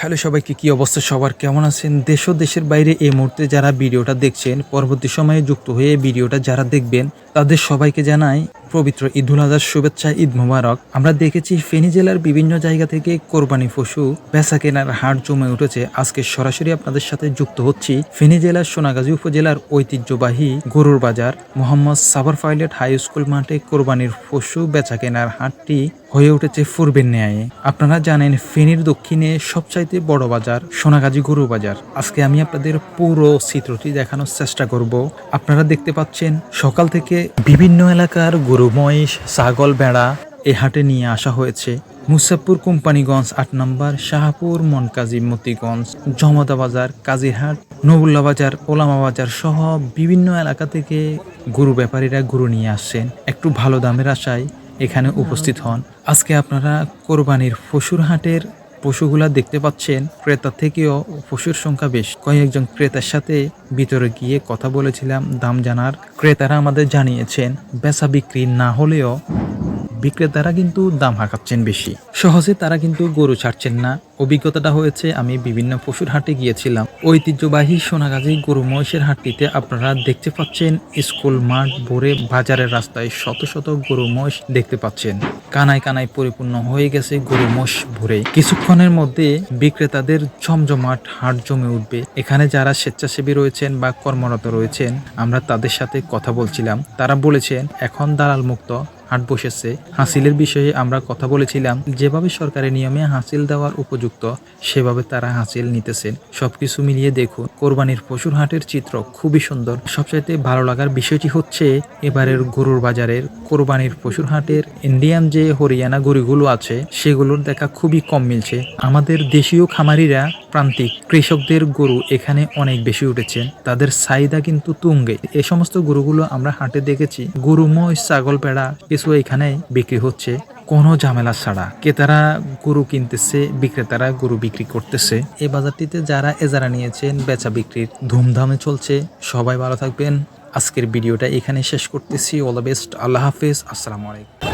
Hello সবাইকে, কি অবস্থা সবার, কেমন আছেন? দেশ ও দেশের বাইরে এই মুহূর্তে যারা ভিডিওটা দেখছেন, পরবর্তী সময়ে যুক্ত হয়ে ভিডিওটা যারা দেখবেন, তাদের সবাইকে জানাই পবিত্র ঈদুল আজহার শুভেচ্ছা, ঈদ মোবারক। আমরা দেখেছি ফেনী জেলার বিভিন্ন জায়গা থেকে কোরবানি পশু বেচা কেনার হাট জমে উঠেছে। আজকে সরাসরি আপনাদের সাথে যুক্ত হচ্ছি ফেনী জেলার সোনাগাজী উপজেলার ঐতিহ্যবাহী গরুর বাজার মোহাম্মদ সাবর পাইলট হাই স্কুল মাঠে কোরবানির পশু বেচা কেনার হাটটি হয়ে উঠেছে পূর্বের ন্যায়। আপনারা জানেন ফেনীর দক্ষিণে সবচাইতে বড় বাজার সোনাগাজী গরু বাজার। আজকে আমি আপনাদের পুরো চিত্রটি দেখানোর চেষ্টা করব। আপনারা দেখতে পাচ্ছেন সকাল থেকে বিভিন্ন এলাকার গরু, মহিষ, ছাগল, ভেড়া এ হাটে নিয়ে আসা হয়েছে। মুসাফপুর, কোম্পানিগঞ্জ ৮ নম্বর, শাহপুর, মনকাজি, মতিগঞ্জ, জমদা বাজার, কাজিরহাট, নবুল্লা বাজার, ওলামা বাজার সহ বিভিন্ন এলাকা থেকে গরু ব্যাপারীরা গরু নিয়ে আসছেন। একটু ভালো দামের আশায় এখানে উপস্থিত হন। আজকে আপনারা কোরবানির পশুর হাটের পশুগুলা দেখতে পাচ্ছেন। ক্রেতা থেকেও পশুর সংখ্যা বেশ। কয়েকজন ক্রেতার সাথে ভিতরে গিয়ে কথা বলেছিলাম দাম জানার। ক্রেতারা আমাদের জানিয়েছেন বেচা বিক্রি না হলেও বিক্রেতারা কিন্তু দাম হাঁকাচ্ছেন বেশি। সহজে তারা কিন্তু গরু ছাড়ছেন না। অভিজ্ঞতাটা হয়েছে, আমি বিভিন্ন পশুর হাটে গিয়েছিলাম। ঐতিহ্যবাহী সোনাগাজী গরু মহিষের হাটটিতে আপনারা দেখতে পাচ্ছেন স্কুল মাঠ ভরে বাজারের রাস্তায় শত শত গরু মহিষ দেখতে পাচ্ছেন। কানায় কানায় পরিপূর্ণ হয়ে গেছে গরু মহিষ ভরে। কিছুক্ষণের মধ্যে বিক্রেতাদের জমজমাট হাট জমে উঠবে। এখানে যারা স্বেচ্ছাসেবী রয়েছেন বা কর্মরত রয়েছেন, আমরা তাদের সাথে কথা বলছিলাম। তারা বলেছেন এখন দালাল মুক্ত হাট বসেছে। হাসিলের বিষয়ে আমরা কথা বলেছিলাম। যেভাবে সরকারি নিয়মে হাসিল দেওয়ার উপযুক্ত, সেভাবে তারা হাসিল নিতেছেন। সবকিছু মিলিয়ে দেখুন কোরবানির পশুর হাটের চিত্র খুবই সুন্দর। সবচাইতে ভালো লাগার বিষয়টি হচ্ছে এবারের গরুর বাজারের কোরবানির পশুর হাটের ইন্ডিয়ান যে হরিয়ানা গরুগুলো আছে, সেগুলোর দেখা খুবই কম মিলছে। আমাদের দেশীয় খামারিরা, প্রান্তিক কৃষকদের গরু এখানে অনেক বেশি উঠেছে। তাদের চাহিদা কিন্তু তুঙ্গে। এই সমস্ত গরুগুলো আমরা হাটে দেখেছি। গরু, মহিষ, ছাগল, ভেড়া কিছু এখানে বিক্রি হচ্ছে কোনো ঝামেলা ছাড়া। ক্রেতারা গরু কিনতেছে, বিক্রেতারা গরু বিক্রি করতেছে। এই বাজারটিতে যারা এজারা নিয়েছেন, বেচা বিক্রির ধুমধামে চলছে। সবাই ভালো থাকবেন। আজকের ভিডিওটা এখানে শেষ করতেছি। All the best. আল্লাহ হাফেজ। আসসালামু আলাইকুম।